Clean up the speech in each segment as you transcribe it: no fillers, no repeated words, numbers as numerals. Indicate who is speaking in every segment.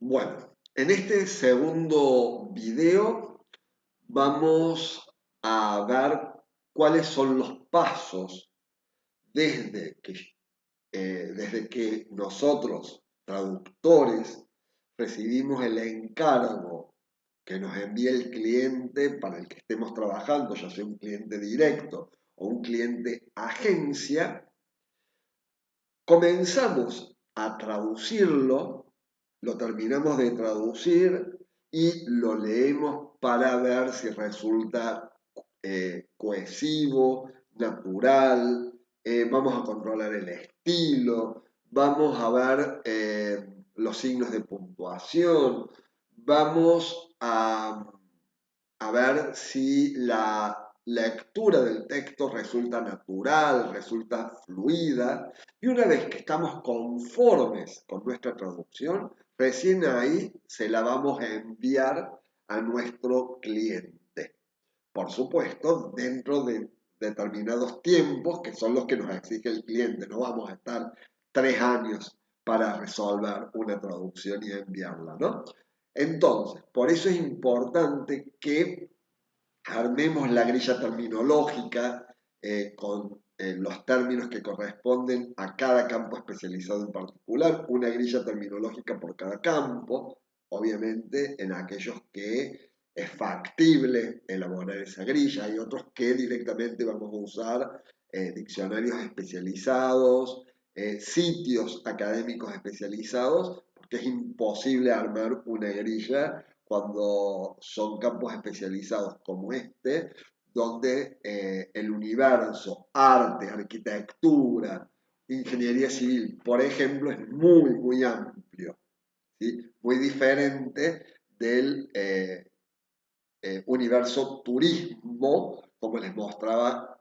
Speaker 1: Bueno, en este segundo video vamos a ver cuáles son los pasos desde que, desde que nosotros, traductores, recibimos el encargo que nos envía el cliente para el que estemos trabajando, ya sea un cliente directo o un cliente agencia. Comenzamos a traducirlo, lo terminamos de traducir y lo leemos para ver si resulta cohesivo, natural, vamos a controlar el estilo, vamos a ver los signos de puntuación, vamos a ver si la lectura del texto resulta natural, resulta fluida, y una vez que estamos conformes con nuestra traducción, recién ahí se la vamos a enviar a nuestro cliente. Por supuesto, dentro de determinados tiempos que son los que nos exige el cliente. No vamos a estar 3 años para resolver una traducción y enviarla, ¿no? Entonces, por eso es importante que armemos la grilla terminológica con los términos que corresponden a cada campo especializado en particular, una grilla terminológica por cada campo, obviamente en aquellos que es factible elaborar esa grilla, hay otros que directamente vamos a usar diccionarios especializados, sitios académicos especializados, porque es imposible armar una grilla cuando son campos especializados como este, donde el universo, arte, arquitectura, ingeniería civil, por ejemplo, es muy amplio, ¿sí? Muy diferente del universo turismo, como les mostraba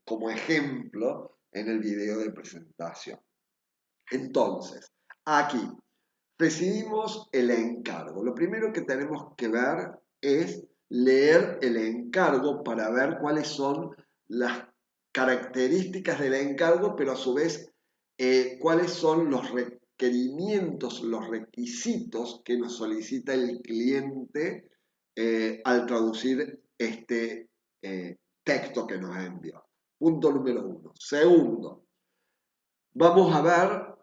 Speaker 1: como ejemplo en el video de presentación. Entonces, aquí recibimos el encargo. Lo primero que tenemos que ver es leer el encargo para ver cuáles son las características del encargo, pero a su vez cuáles son los requerimientos, los requisitos que nos solicita el cliente al traducir este texto que nos ha enviado. Punto número 1. Segundo, vamos a ver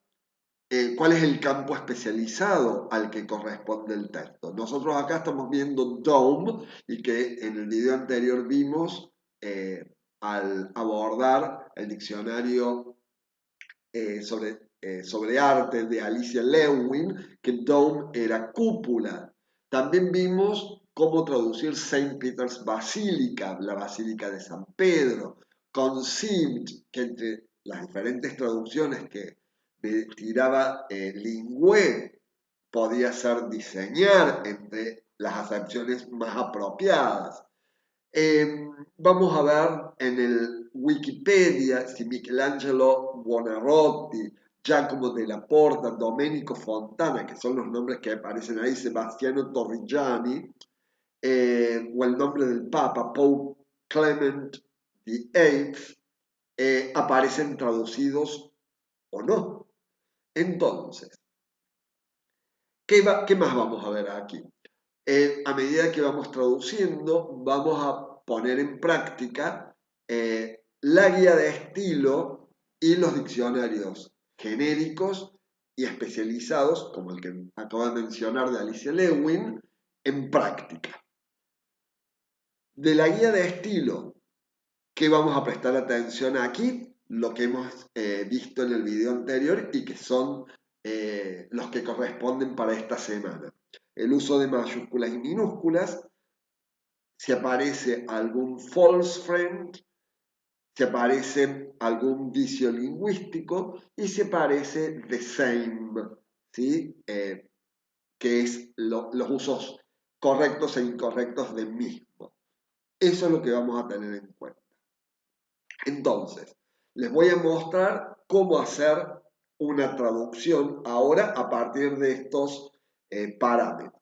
Speaker 1: cuál es el campo especializado al que corresponde el texto. Nosotros acá estamos viendo DOME y que en el video anterior vimos al abordar el diccionario sobre arte de Alicia Lewin, que Dome era cúpula. También vimos cómo traducir Saint Peter's Basilica, la Basílica de San Pedro, conceived, que entre las diferentes traducciones que me tiraba Lingüe, podía ser diseñar entre las acepciones más apropiadas. Vamos a ver en el Wikipedia si Michelangelo Buonarroti, Giacomo della Porta, Domenico Fontana, que son los nombres que aparecen ahí, Sebastiano Torrigiani, o el nombre del Papa, Pope Clement VIII, aparecen traducidos o no. Entonces, ¿qué más vamos a ver aquí? A medida que vamos traduciendo, vamos a poner en práctica la guía de estilo y los diccionarios genéricos y especializados, como el que acabo de mencionar de Alicia Lewin, en práctica. De la guía de estilo, ¿qué vamos a prestar atención aquí? Lo que hemos visto en el video anterior y que son los que corresponden para esta semana. El uso de mayúsculas y minúsculas, si aparece algún false friend, si aparece algún vicio lingüístico y si aparece the same, ¿sí? Que es los usos correctos e incorrectos del mismo. Eso es lo que vamos a tener en cuenta. Entonces, les voy a mostrar cómo hacer una traducción ahora a partir de estos parámetros.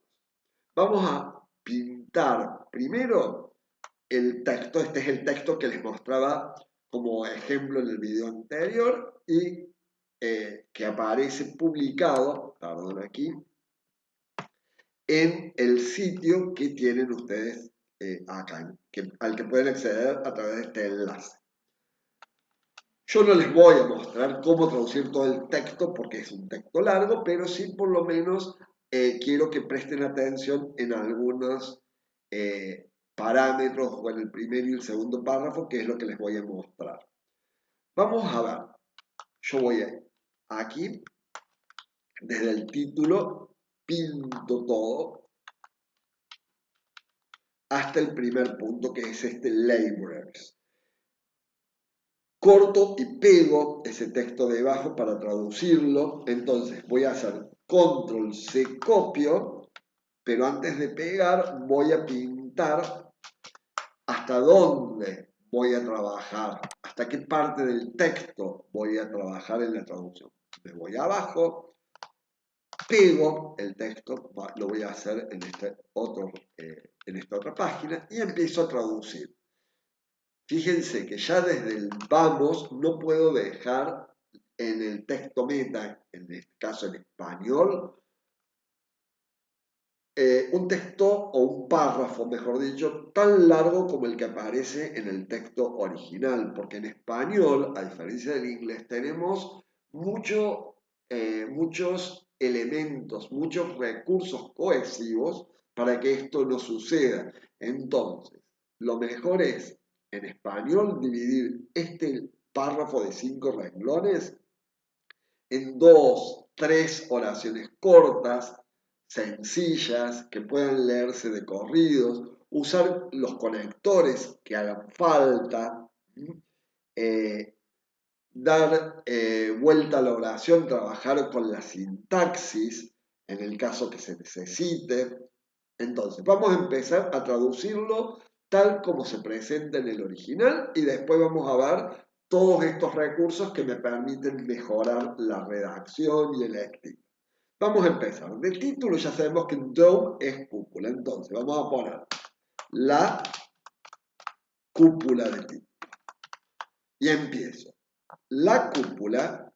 Speaker 1: Vamos a pintar primero el texto. Este es el texto que les mostraba como ejemplo en el video anterior y que aparece publicado, perdón aquí, en el sitio que tienen ustedes acá, al que pueden acceder a través de este enlace. Yo no les voy a mostrar cómo traducir todo el texto porque es un texto largo, pero sí por lo menos quiero que presten atención en algunos parámetros o en el primer y el segundo párrafo, que es lo que les voy a mostrar. Vamos a ver. Yo voy aquí, desde el título, pinto todo hasta el primer punto, que es este Libraries. Corto y pego ese texto debajo para traducirlo. Entonces voy a hacer control C, copio, pero antes de pegar voy a pintar hasta dónde voy a trabajar, hasta qué parte del texto voy a trabajar en la traducción. Me voy abajo, pego el texto, lo voy a hacer en en esta otra página y empiezo a traducir. Fíjense que ya desde el vamos no puedo dejar en el texto meta, en este caso en español, un texto o un párrafo, mejor dicho, tan largo como el que aparece en el texto original, porque en español, a diferencia del inglés, tenemos muchos elementos, muchos recursos cohesivos para que esto no suceda. Entonces, lo mejor es, en español, dividir este párrafo de 5 renglones en 2, 3 oraciones cortas, sencillas, que puedan leerse de corridos, usar los conectores que hagan falta, dar vuelta a la oración, trabajar con la sintaxis en el caso que se necesite. Entonces, vamos a empezar a traducirlo tal como se presenta en el original y después vamos a ver todos estos recursos que me permiten mejorar la redacción y el estilo. Vamos a empezar. De título ya sabemos que dome es cúpula, entonces vamos a poner la cúpula de título. Y empiezo. La cúpula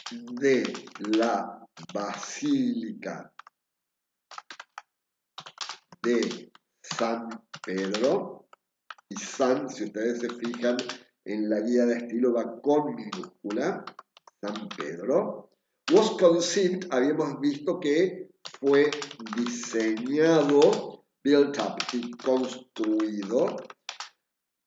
Speaker 1: de la Basílica de San Pedro, y San, si ustedes se fijan en la guía de estilo, va con minúscula, San Pedro. Was conceived, habíamos visto que fue diseñado, built up y construido,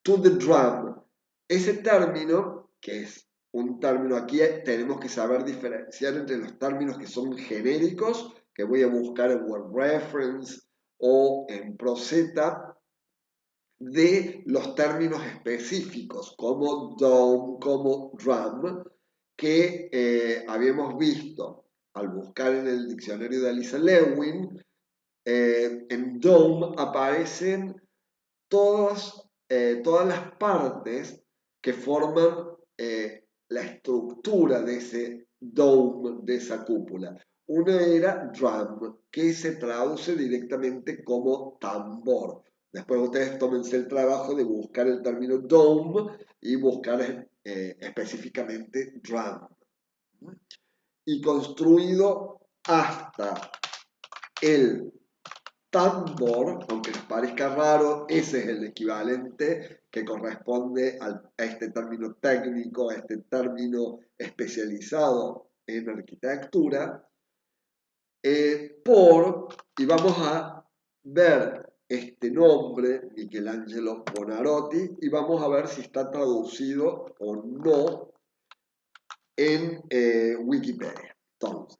Speaker 1: to the drum. Ese término, que es un término aquí, tenemos que saber diferenciar entre los términos que son genéricos, que voy a buscar en Word Reference o en ProZ, de los términos específicos como dome, como drum, que habíamos visto al buscar en el diccionario de Alyssa Lewin. En dome aparecen todas las partes que forman la estructura de ese dome, de esa cúpula. Una era drum, que se traduce directamente como tambor. Después ustedes tómense el trabajo de buscar el término dome y buscar específicamente drum. Y construido hasta el tambor, aunque les parezca raro, ese es el equivalente que corresponde a este término técnico, a este término especializado en arquitectura, y vamos a ver este nombre, Michelangelo Buonarroti, y vamos a ver si está traducido o no en Wikipedia. Entonces,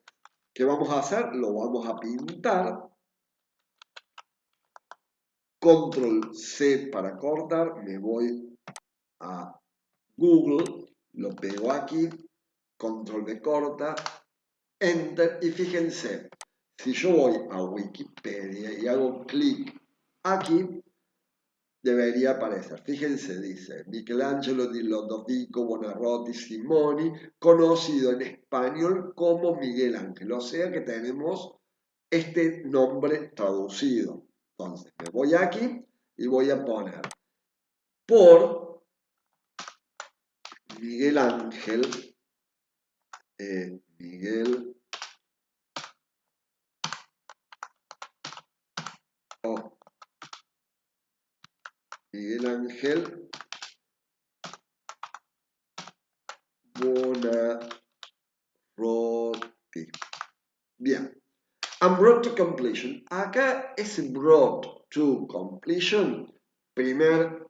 Speaker 1: ¿qué vamos a hacer? Lo vamos a pintar. Control C para cortar, me voy a Google, lo pego aquí, control V corta, enter, y fíjense, si yo voy a Wikipedia y hago clic aquí, debería aparecer. Fíjense, dice Michelangelo di Lodovico Buonarroti Simoni, conocido en español como Miguel Ángel, o sea que tenemos este nombre traducido. Entonces me voy aquí y voy a poner por Miguel Ángel, Miguel Ángel Buonarroti. Bien. And brought to completion. Acá ese brought to completion, primer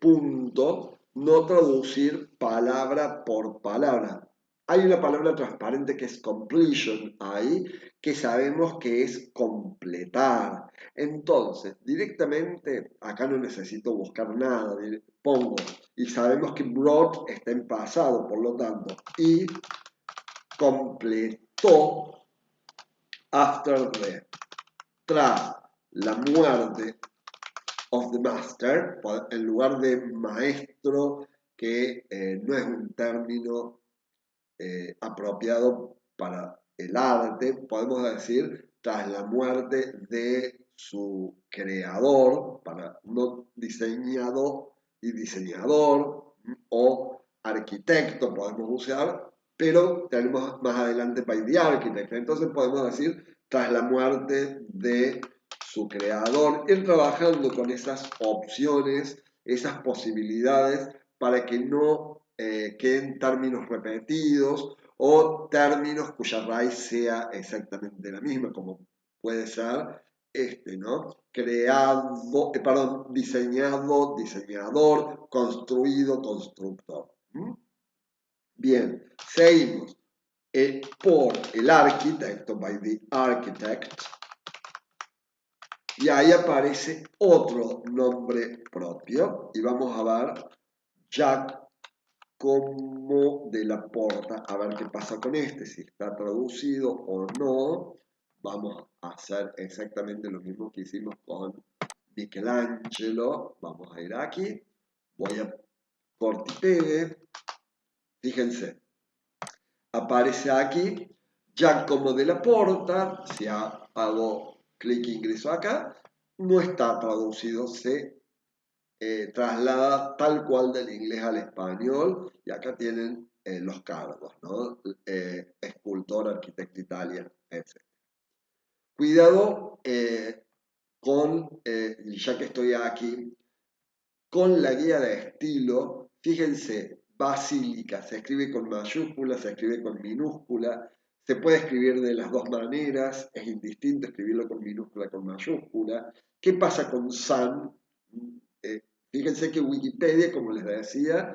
Speaker 1: punto, no traducir palabra por palabra. Hay una palabra transparente que es completion ahí, que sabemos que es completar. Entonces, directamente, acá no necesito buscar nada, pongo, y sabemos que brought está en pasado, por lo tanto, y completó after the, tras la muerte of the master, en lugar de maestro, que no es un término apropiado para el arte, podemos decir tras la muerte de su creador, para no diseñado y diseñador, o arquitecto podemos usar, pero tenemos más adelante by the architect, entonces podemos decir tras la muerte de su creador, ir trabajando con esas opciones, esas posibilidades, para que no queden términos repetidos o términos cuya raíz sea exactamente la misma, como puede ser este, ¿no? Creado, diseñado, diseñador, construido, constructor. ¿Mm? Bien, seguimos. Por el arquitecto, by the architect, y ahí aparece otro nombre propio, y vamos a ver Giacomo della Porta, a ver qué pasa con este, si está traducido o no. Vamos a hacer exactamente lo mismo que hicimos con Michelangelo. Vamos a ir aquí, voy a cortipegue, fíjense, aparece aquí Giacomo della Porta, si hago clic e ingreso acá, no está traducido, se traslada tal cual del inglés al español, y acá tienen los cargos, ¿no? Escultor, arquitecto italiano, etc. Cuidado con, ya que estoy aquí, con la guía de estilo, fíjense, basílica, se escribe con mayúscula, se escribe con minúscula, se puede escribir de las dos maneras, es indistinto escribirlo con minúscula, con mayúscula. ¿Qué pasa con San? Fíjense que Wikipedia, como les decía,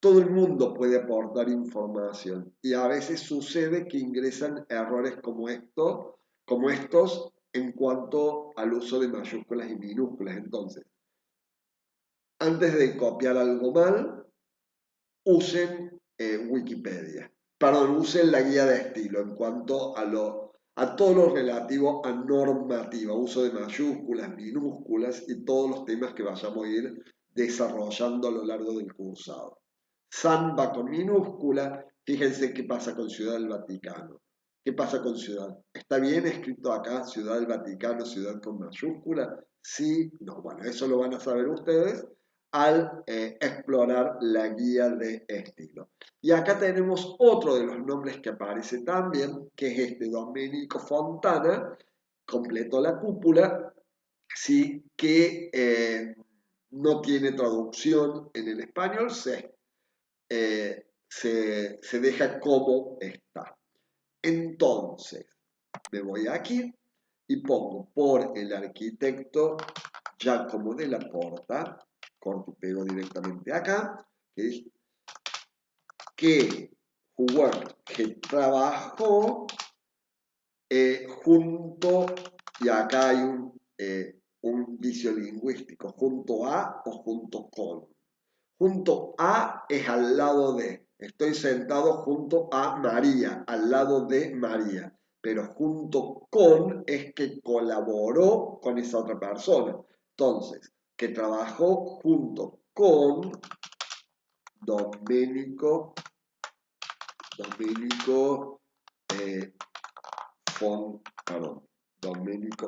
Speaker 1: todo el mundo puede aportar información y a veces sucede que ingresan errores como estos en cuanto al uso de mayúsculas y minúsculas. Entonces, antes de copiar algo mal, usen Wikipedia. Perdón, usen la guía de estilo en cuanto a todo lo relativo a normativa, uso de mayúsculas, minúsculas y todos los temas que vayamos a ir desarrollando a lo largo del cursado. San va con minúscula, fíjense qué pasa con Ciudad del Vaticano. ¿Qué pasa con ciudad? ¿Está bien escrito acá Ciudad del Vaticano, ciudad con mayúscula? Sí, no, bueno, eso lo van a saber ustedes al explorar la guía de estilo. Y acá tenemos otro de los nombres que aparece también, que es este Domenico Fontana, completó la cúpula, sí, que no tiene traducción en el español, se deja como está. Entonces, me voy aquí y pongo por el arquitecto Giacomo della Porta, corto y pego directamente acá, que trabajó junto, y acá hay un vicio lingüístico, junto a o junto con. Junto a es al lado de. Estoy sentado junto a María, al lado de María. Pero junto con es que colaboró con esa otra persona. Entonces, que trabajó junto con Domenico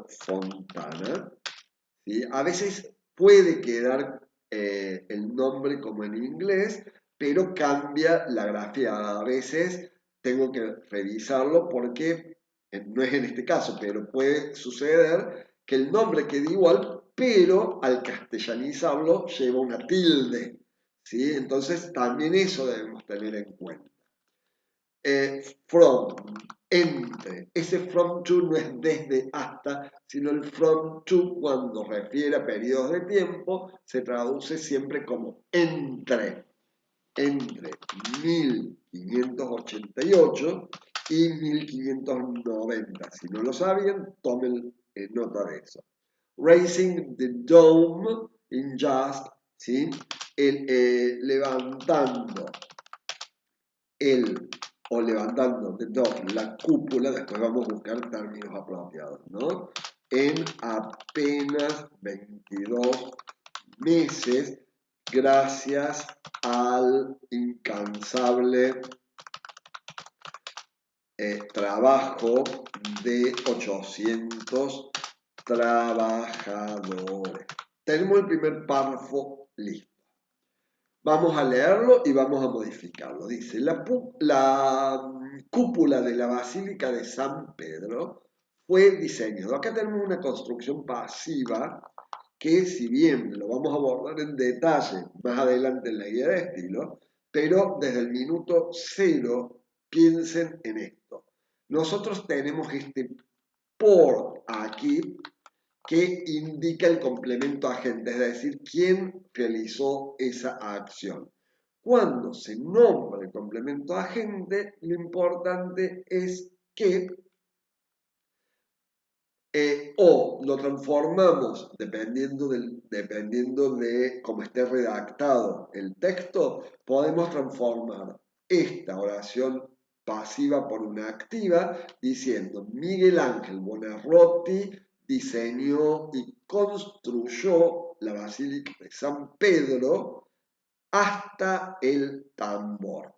Speaker 1: Fontana. ¿Sí? A veces puede quedar el nombre como en inglés, pero cambia la grafía. A veces tengo que revisarlo porque no es en este caso, pero puede suceder que el nombre quede igual, pero al castellanizarlo lleva una tilde, ¿sí? Entonces también eso debemos tener en cuenta. From, entre. Ese from to no es desde hasta, sino el from to cuando refiere a periodos de tiempo se traduce siempre como entre 1588 y 1590. Si no lo sabían, tomen nota de eso. Raising the dome in just, ¿sí? Levantando o levantando the dome, la cúpula, después vamos a buscar términos apropiados, ¿no? En apenas 22 meses, gracias al incansable trabajo de 800 trabajadores. Tenemos el primer párrafo listo. Vamos a leerlo y vamos a modificarlo. Dice, la cúpula de la Basílica de San Pedro fue diseñada. Acá tenemos una construcción pasiva que, si bien lo vamos a abordar en detalle más adelante en la guía de estilo, pero desde el minuto cero piensen en esto. Nosotros tenemos este por aquí que indica el complemento agente, es decir, quién realizó esa acción. Cuando se nombra el complemento agente, lo importante es que o lo transformamos dependiendo de cómo esté redactado el texto, podemos transformar esta oración pasiva por una activa diciendo Miguel Ángel Buonarroti diseñó y construyó la Basílica de San Pedro hasta el tambor.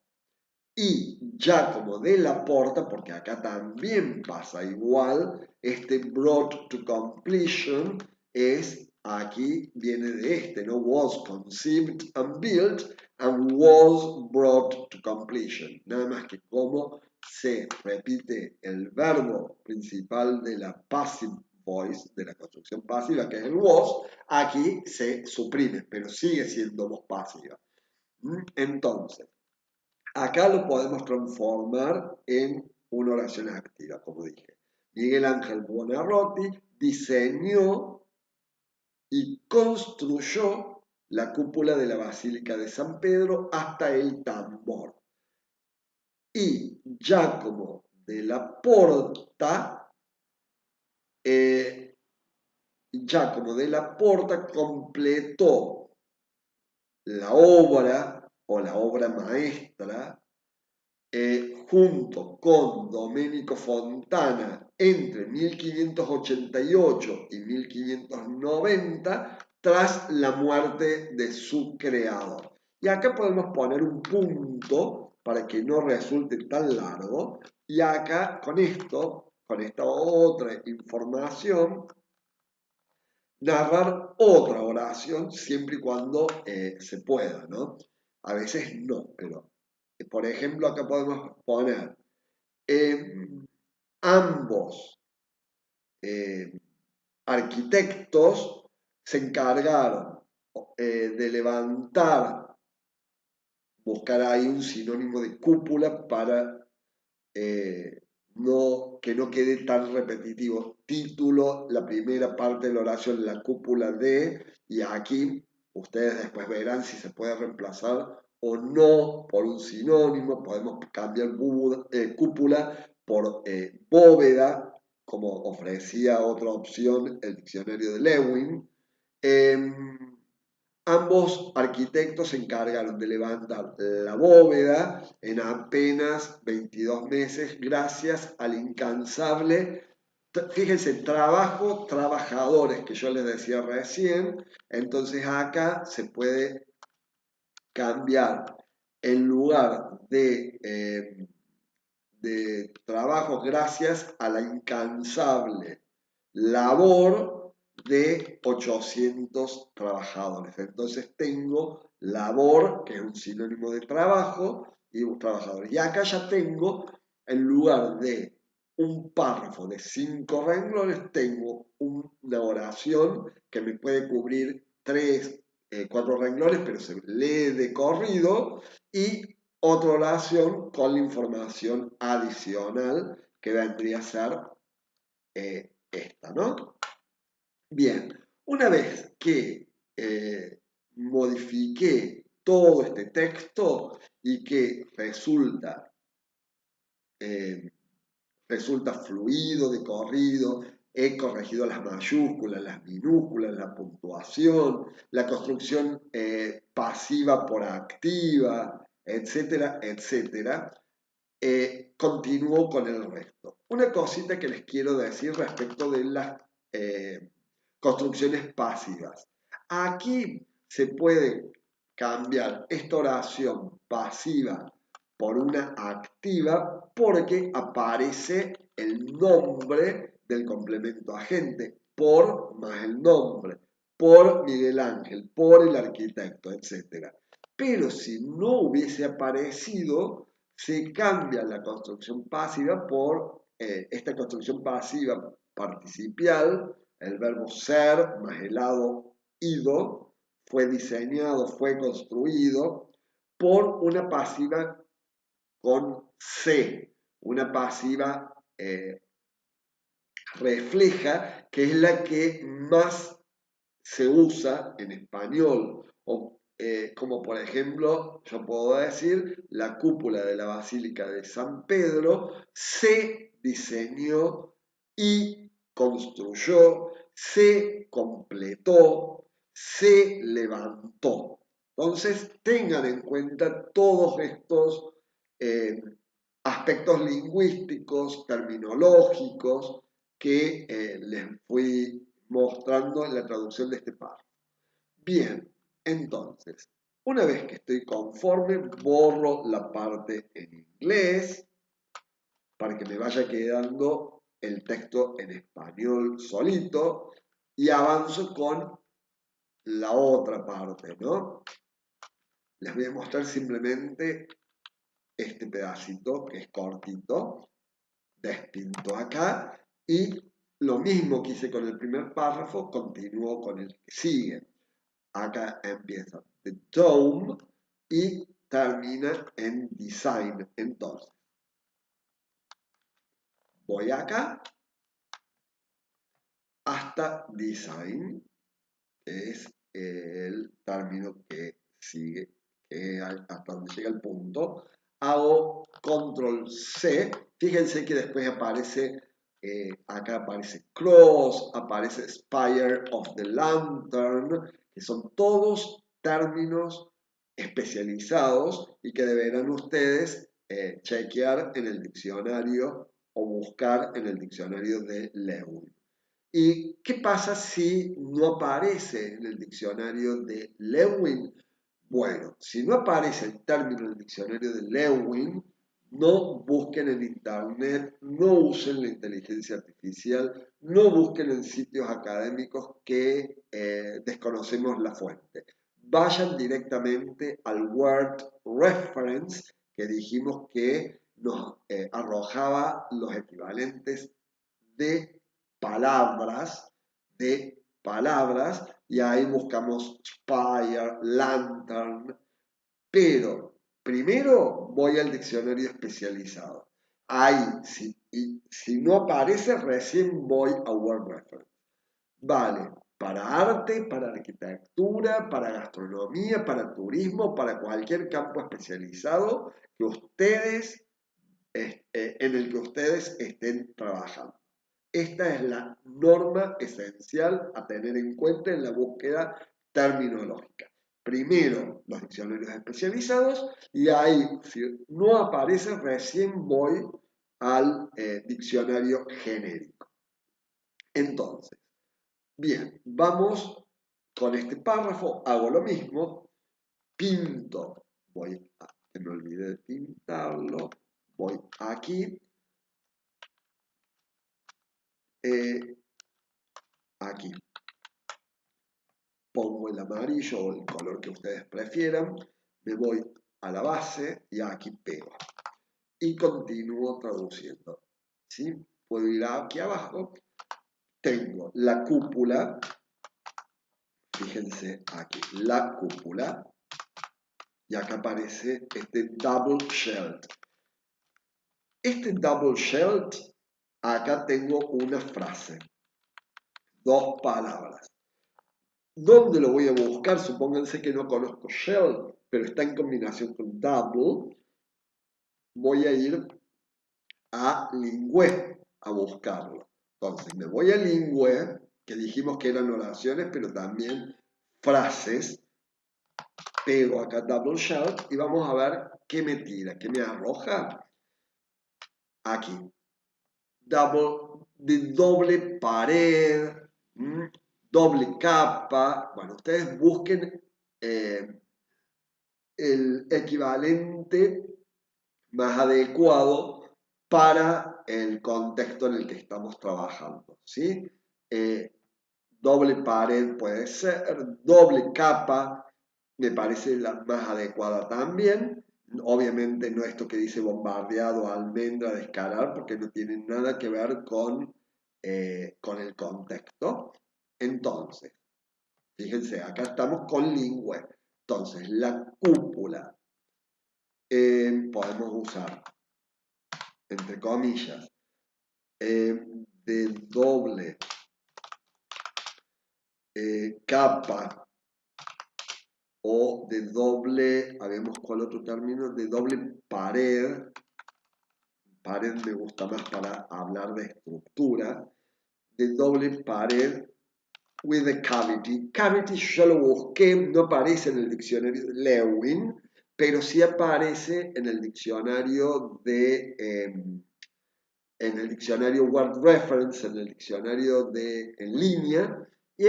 Speaker 1: Y Giacomo della Porta, porque acá también pasa igual, este brought to completion es, aquí viene de este, ¿no? Was conceived and built and was brought to completion. Nada más que como se repite el verbo principal de la passive voice, de la construcción pasiva, que es el was, aquí se suprime, pero sigue siendo voz pasiva. Entonces, acá lo podemos transformar en una oración activa, como dije. Miguel Ángel Buonarroti diseñó y construyó la cúpula de la Basílica de San Pedro hasta el tambor. Y Giacomo della Porta, completó la obra o la obra maestra junto con Domenico Fontana entre 1588 y 1590 tras la muerte de su creador. Y acá podemos poner un punto para que no resulte tan largo. Y acá con esto, con esta otra información, narrar otra oración siempre y cuando se pueda, ¿no? A veces no, pero por ejemplo acá podemos poner ambos arquitectos se encargaron de levantar, buscar ahí un sinónimo de cúpula para que no quede tan repetitivo. Título, la primera parte de la oración, la cúpula de, y aquí ustedes después verán si se puede reemplazar o no por un sinónimo. Podemos cambiar cúpula por bóveda, como ofrecía otra opción el diccionario de Lewin. Ambos arquitectos se encargaron de levantar la bóveda en apenas 22 meses gracias al incansable, fíjense, trabajadores que yo les decía recién. Entonces acá se puede cambiar en lugar de trabajo gracias a la incansable labor de 800 trabajadores. Entonces tengo labor, que es un sinónimo de trabajo, y trabajadores. Y acá ya tengo, en lugar de un párrafo de 5 renglones, tengo una oración que me puede cubrir 3, 4 renglones, pero se lee de corrido, y otra oración con la información adicional que vendría a ser esta, ¿no? Bien, una vez que modifiqué todo este texto y que resulta fluido, de corrido, he corregido las mayúsculas, las minúsculas, la puntuación, la construcción pasiva por activa, etcétera, etcétera, continúo con el resto. Una cosita que les quiero decir respecto de las construcciones pasivas. Aquí se puede cambiar esta oración pasiva por una activa porque aparece el nombre del complemento agente, por más el nombre, por Miguel Ángel, por el arquitecto, etc. Pero si no hubiese aparecido, se cambia la construcción pasiva por esta construcción pasiva participial, el verbo ser más el lado ido, fue diseñado, fue construido por una pasiva con C, una pasiva refleja, que es la que más se usa en español, o como por ejemplo, yo puedo decir, la cúpula de la Basílica de San Pedro se diseñó y construyó, se completó, se levantó. Entonces, tengan en cuenta todos estos aspectos lingüísticos, terminológicos, que les fui mostrando en la traducción de este párrafo. Bien, entonces, una vez que estoy conforme, borro la parte en inglés para que me vaya quedando el texto en español solito y avanzo con la otra parte, ¿no? Les voy a mostrar simplemente este pedacito que es cortito, despinto acá, y lo mismo que hice con el primer párrafo, continúo con el que sigue. Acá empieza The Dome y termina en Design. Entonces, voy acá hasta Design, que es el término que sigue, hasta donde llega el punto. Hago Control C. Fíjense que después aparece, acá aparece Cross, aparece Spire of the Lantern, que son todos términos especializados y que deberán ustedes chequear en el diccionario o buscar en el diccionario de Lewin. ¿Y qué pasa si no aparece en el diccionario de Lewin? Bueno, si no aparece el término en el diccionario de Lewin, no busquen en internet, no usen la inteligencia artificial, no busquen en sitios académicos que desconocemos la fuente. Vayan directamente al Word Reference, que dijimos que nos arrojaba los equivalentes de palabras, y ahí buscamos Spire, Lantern, pero primero voy al diccionario especializado. Ahí, si no aparece, recién voy a Word Reference. Vale, para arte, para arquitectura, para gastronomía, para turismo, para cualquier campo especializado que ustedes, en el que ustedes estén trabajando. Esta es la norma esencial a tener en cuenta en la búsqueda terminológica. Primero los diccionarios especializados y ahí, si no aparece, recién voy al diccionario genérico. Entonces, bien, vamos con este párrafo, hago lo mismo, pinto, que me olvidé de pintarlo, voy aquí, aquí pongo el amarillo o el color que ustedes prefieran, me voy a la base y aquí pego y continúo traduciendo. ¿sí? Puedo ir aquí abajo, tengo la cúpula, fíjense aquí, la cúpula, y acá aparece este double shelled. Este double shelled, acá tengo una frase, dos palabras. ¿Dónde lo voy a buscar? Supónganse que no conozco shell, pero está en combinación con double. Voy a ir a Lingüe a buscarlo. Entonces me voy a Lingüe, que dijimos que eran oraciones, pero también frases. Pego acá double shell y vamos a ver qué me tira, qué me arroja. Aquí. De doble pared, doble capa. Bueno, ustedes busquen el equivalente más adecuado para el contexto en el que estamos trabajando, ¿sí? Doble pared puede ser, doble capa me parece la más adecuada también. Obviamente no esto que dice bombardeado, almendra, descarar, porque no tiene nada que ver con el contexto. Entonces, fíjense, acá estamos con lingüe. Entonces, la cúpula podemos usar, entre comillas, de doble capa o de doble, habíamos cuál otro término, de doble pared. Pared me gusta más para hablar de estructura. De doble pared with a cavity. Cavity yo lo busqué, no aparece en el diccionario de Lewin, pero sí aparece en el diccionario en el diccionario Word Reference, en el diccionario en línea, y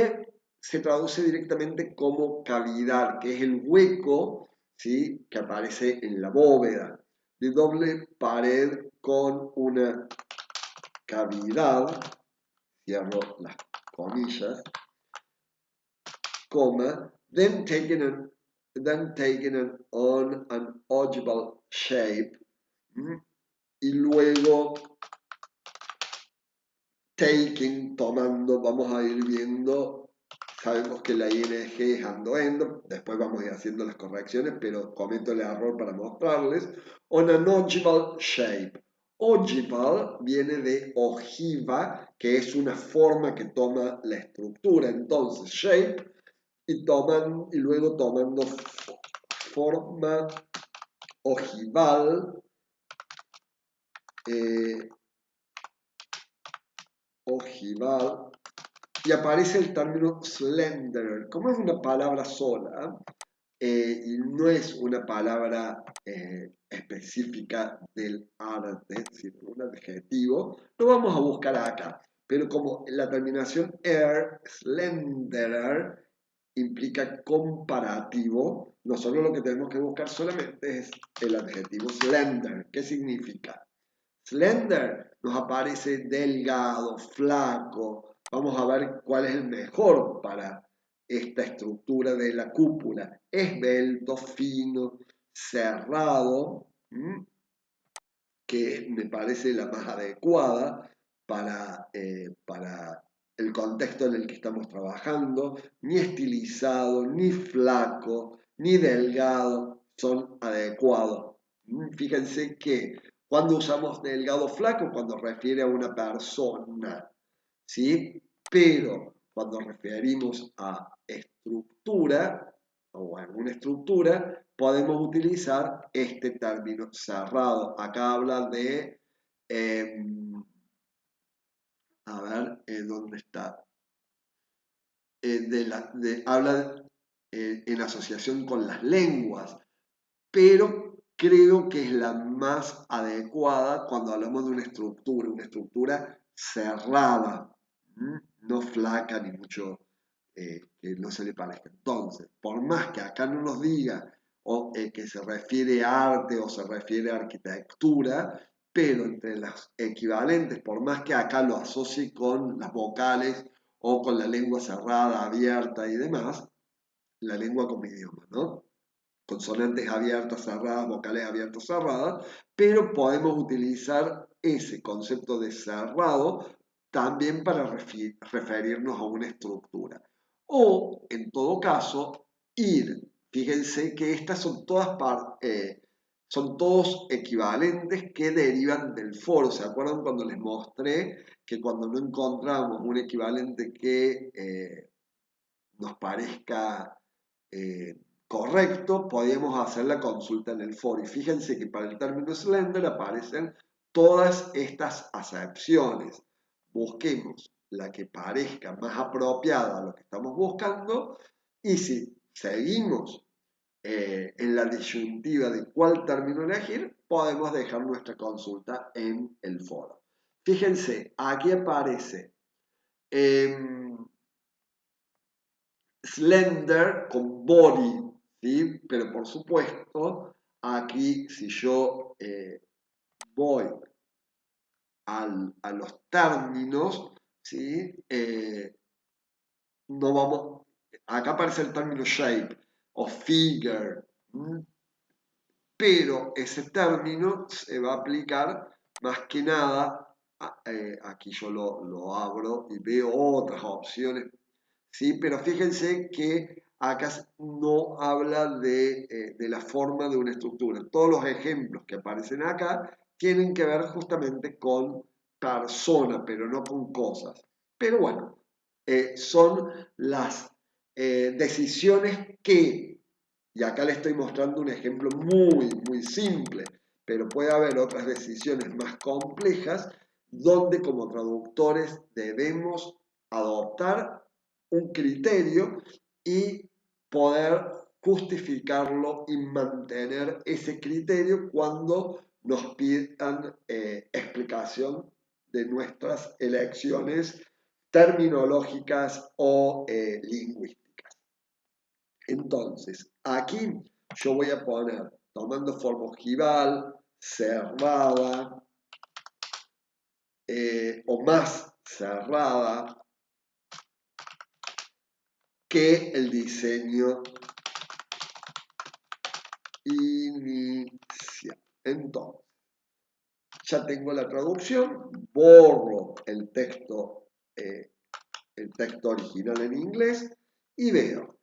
Speaker 1: se traduce directamente como cavidad, que es el hueco, ¿sí?, que aparece en la bóveda, de doble pared con una cavidad, cierro las comillas, coma, then taken on an ogival shape, y luego taking, tomando, vamos a ir viendo, sabemos que la ing es ando, después vamos a ir haciendo las correcciones, pero cometo el error para mostrarles, on an ogival shape. Ogival viene de ojiva, que es una forma que toma la estructura, entonces shape, y luego tomando forma ojival, ojival, y aparece el término slender. Como es una palabra sola y no es una palabra específica del arte, sino un adjetivo, lo vamos a buscar acá. Pero como la terminación er, slenderer, implica comparativo, nosotros lo que tenemos que buscar solamente es el adjetivo slender. ¿Qué significa? Slender nos aparece delgado, flaco. Vamos a ver cuál es el mejor para esta estructura de la cúpula. Esbelto, fino, cerrado, que me parece la más adecuada para el contexto en el que estamos trabajando. Ni estilizado, ni flaco, ni delgado son adecuados. Fíjense que cuando usamos delgado flaco, cuando refiere a una persona, ¿sí? Pero cuando referimos a estructura o a alguna estructura, podemos utilizar este término cerrado. Acá habla de, a ver, ¿dónde está? Habla en asociación con las lenguas, pero creo que es la más adecuada cuando hablamos de una estructura cerrada, no flaca ni mucho que no se le parezca. Entonces, por más que acá no nos diga o que se refiere a arte o se refiere a arquitectura, pero entre las equivalentes, por más que acá lo asocie con las vocales o con la lengua cerrada, abierta y demás, la lengua como idioma, ¿no? Consonantes abiertas, cerradas, vocales abiertas, cerradas, pero podemos utilizar ese concepto de cerrado también para referirnos a una estructura. O, en todo caso, ir. Fíjense que estas son son todos equivalentes que derivan del for. ¿Se acuerdan cuando les mostré que cuando no encontramos un equivalente que nos parezca correcto, podemos hacer la consulta en el for? Y fíjense que para el término slender aparecen todas estas acepciones. Busquemos la que parezca más apropiada a lo que estamos buscando, y si seguimos en la disyuntiva de cuál término elegir, podemos dejar nuestra consulta en el foro. Fíjense, aquí aparece slender con body, ¿sí? Pero por supuesto, aquí si yo voy a los términos, ¿sí? No vamos, acá aparece el término shape o figure, pero ese término se va a aplicar más que nada, aquí yo lo abro y veo otras opciones, ¿sí? Pero fíjense que acá no habla de la forma de una estructura. Todos los ejemplos que aparecen acá tienen que ver justamente con persona, pero no con cosas. Pero bueno, son las decisiones que, y acá le estoy mostrando un ejemplo muy simple, pero puede haber otras decisiones más complejas donde como traductores debemos adoptar un criterio y poder justificarlo y mantener ese criterio cuando nos pidan explicación de nuestras elecciones terminológicas o lingüísticas. Entonces, aquí yo voy a poner, tomando forma ojival, cerrada, o más cerrada que el diseño inicial. Entonces, ya tengo la traducción, borro el texto original en inglés y veo,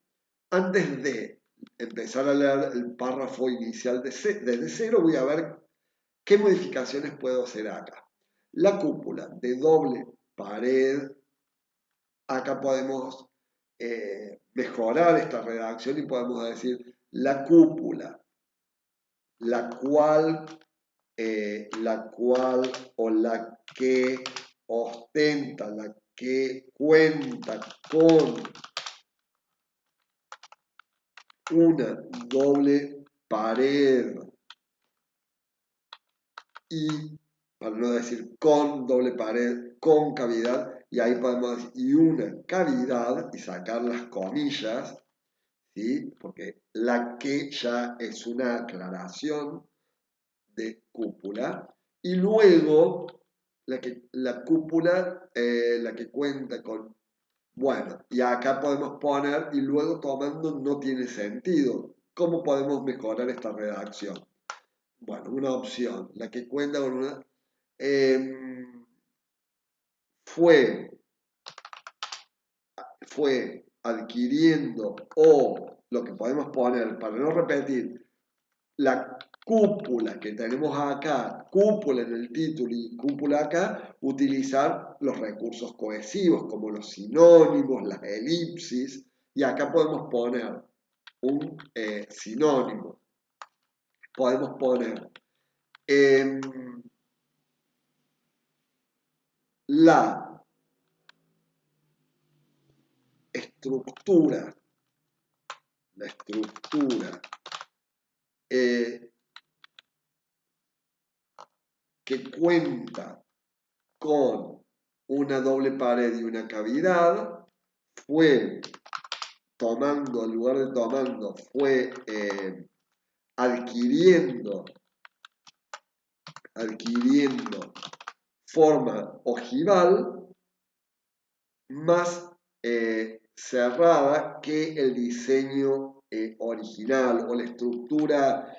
Speaker 1: antes de empezar a leer el párrafo inicial desde cero, voy a ver qué modificaciones puedo hacer acá. La cúpula de doble pared, acá podemos mejorar esta redacción y podemos decir la cúpula, la cual o la que ostenta, la que cuenta con una doble pared y, para no decir con doble pared, con cavidad, y ahí podemos decir y una cavidad y sacar las comillas, ¿sí? Porque la que ya es una aclaración de cúpula, y luego la cúpula, la que cuenta con, bueno, y acá podemos poner, y luego tomando no tiene sentido. ¿Cómo podemos mejorar esta redacción? Bueno, una opción, la que cuenta con una, fue adquiriendo, o lo que podemos poner, para no repetir, la cúpula que tenemos acá, cúpula en el título y cúpula acá, utilizar los recursos cohesivos como los sinónimos, las elipsis, y acá podemos poner un sinónimo. Podemos poner la estructura que cuenta con una doble pared y una cavidad fue tomando, en lugar de tomando, fue adquiriendo forma ojival más cerrada que el diseño original o la estructura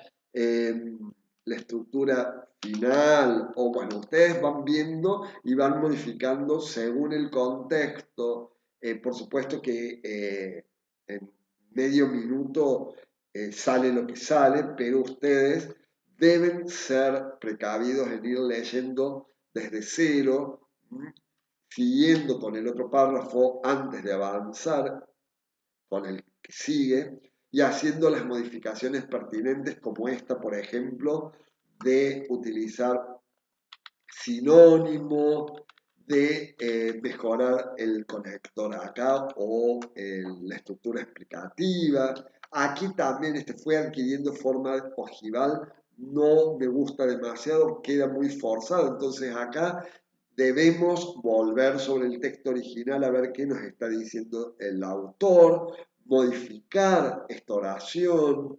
Speaker 1: la estructura final, o bueno, ustedes van viendo y van modificando según el contexto. Por supuesto que en medio minuto sale lo que sale, pero ustedes deben ser precavidos en ir leyendo desde cero, siguiendo con el otro párrafo antes de avanzar con el que sigue y haciendo las modificaciones pertinentes como esta, por ejemplo, de utilizar sinónimo, de mejorar el conector acá o la estructura explicativa. Aquí también fue adquiriendo forma ojival, no me gusta demasiado, queda muy forzado, entonces acá debemos volver sobre el texto original a ver qué nos está diciendo el autor, modificar esta oración,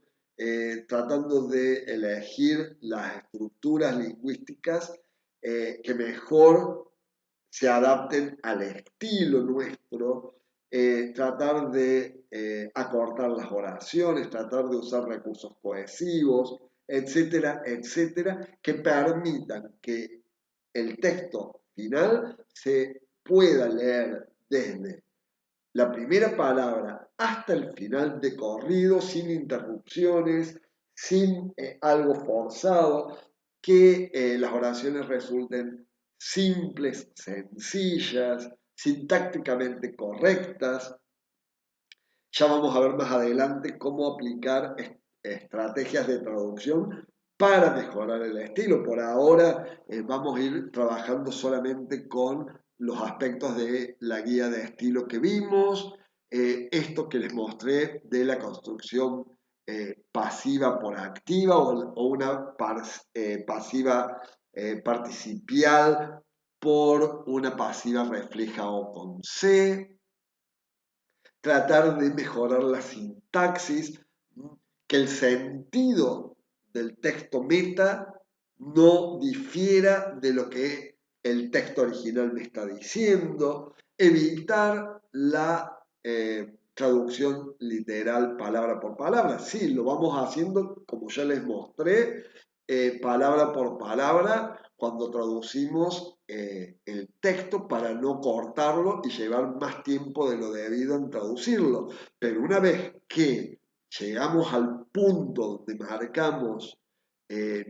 Speaker 1: tratando de elegir las estructuras lingüísticas que mejor se adapten al estilo nuestro, tratar de acortar las oraciones, tratar de usar recursos cohesivos, etcétera, etcétera, que permitan que el texto final se pueda leer desde la primera palabra hasta el final de corrido, sin interrupciones, sin algo forzado, que las oraciones resulten simples, sencillas, sintácticamente correctas. Ya vamos a ver más adelante cómo aplicar estrategias de traducción para mejorar el estilo. Por ahora vamos a ir trabajando solamente con los aspectos de la guía de estilo que vimos, esto que les mostré de la construcción pasiva por activa o una pasiva participial por una pasiva refleja o con C, tratar de mejorar la sintaxis, que el sentido del texto meta no difiera de lo que el texto original me está diciendo, evitar la traducción literal palabra por palabra. Sí, lo vamos haciendo como ya les mostré, palabra por palabra, cuando traducimos el texto para no cortarlo y llevar más tiempo de lo debido en traducirlo. Pero una vez que llegamos al punto donde marcamos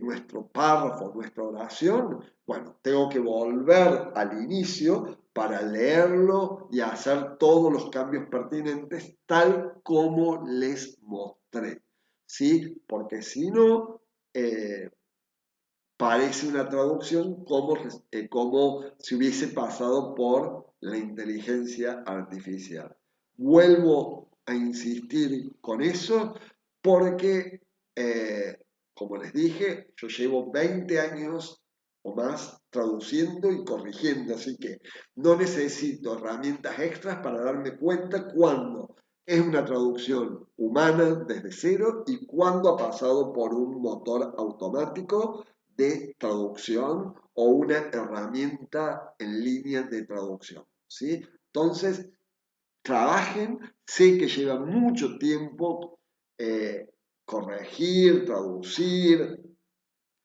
Speaker 1: nuestro párrafo, nuestra oración, bueno, tengo que volver al inicio para leerlo y hacer todos los cambios pertinentes tal como les mostré, ¿sí? Porque si no, parece una traducción como si hubiese pasado por la inteligencia artificial. Vuelvo a insistir con eso porque, como les dije, yo llevo 20 años o más traduciendo y corrigiendo, así que no necesito herramientas extras para darme cuenta cuándo es una traducción humana desde cero y cuándo ha pasado por un motor automático de traducción o una herramienta en línea de traducción, ¿sí? Entonces, trabajen, sé que lleva mucho tiempo corregir, traducir,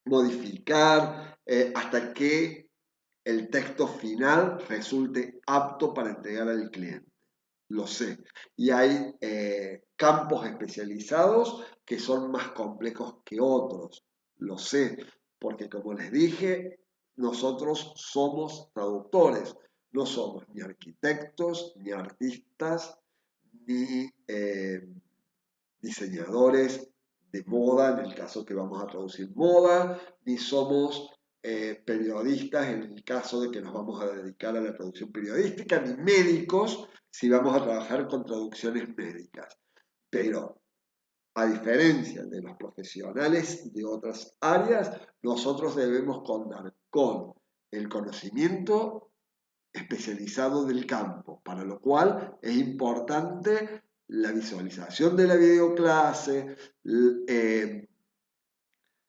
Speaker 1: modificar, hasta que el texto final resulte apto para entregar al cliente. Lo sé. Y hay campos especializados que son más complejos que otros. Lo sé. Porque como les dije, nosotros somos traductores. No somos ni arquitectos, ni artistas, ni diseñadores de moda, en el caso que vamos a traducir moda, ni somos periodistas en el caso de que nos vamos a dedicar a la traducción periodística, ni médicos si vamos a trabajar con traducciones médicas. Pero a diferencia de los profesionales de otras áreas, nosotros debemos contar con el conocimiento especializado del campo, para lo cual es importante la visualización de la videoclase,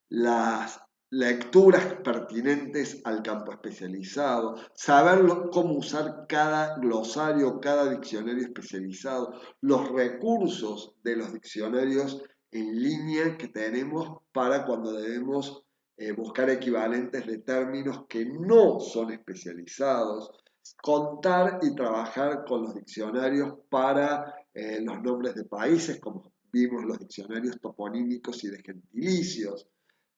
Speaker 1: las lecturas pertinentes al campo especializado, saber cómo usar cada glosario, cada diccionario especializado, los recursos de los diccionarios en línea que tenemos para cuando debemos buscar equivalentes de términos que no son especializados, contar y trabajar con los diccionarios para los nombres de países, como vimos los diccionarios toponímicos y de gentilicios,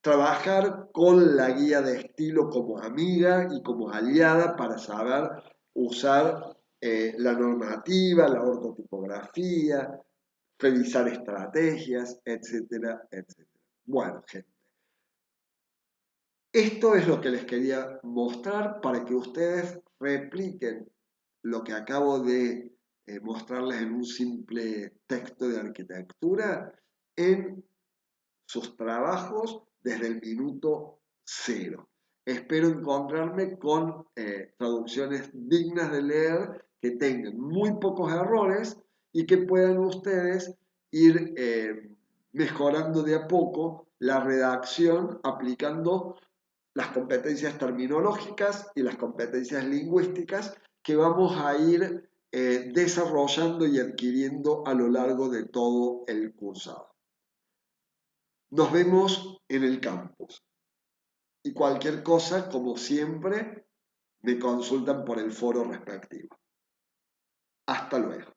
Speaker 1: trabajar con la guía de estilo como amiga y como aliada para saber usar la normativa, la ortotipografía, revisar estrategias, etcétera, etcétera. Bueno, gente, esto es lo que les quería mostrar para que ustedes repliquen lo que acabo de mostrarles en un simple texto de arquitectura en sus trabajos desde el minuto cero. Espero encontrarme con traducciones dignas de leer, que tengan muy pocos errores y que puedan ustedes ir mejorando de a poco la redacción aplicando las competencias terminológicas y las competencias lingüísticas que vamos a ir desarrollando y adquiriendo a lo largo de todo el cursado. Nos vemos en el campus y cualquier cosa, como siempre, me consultan por el foro respectivo. Hasta luego.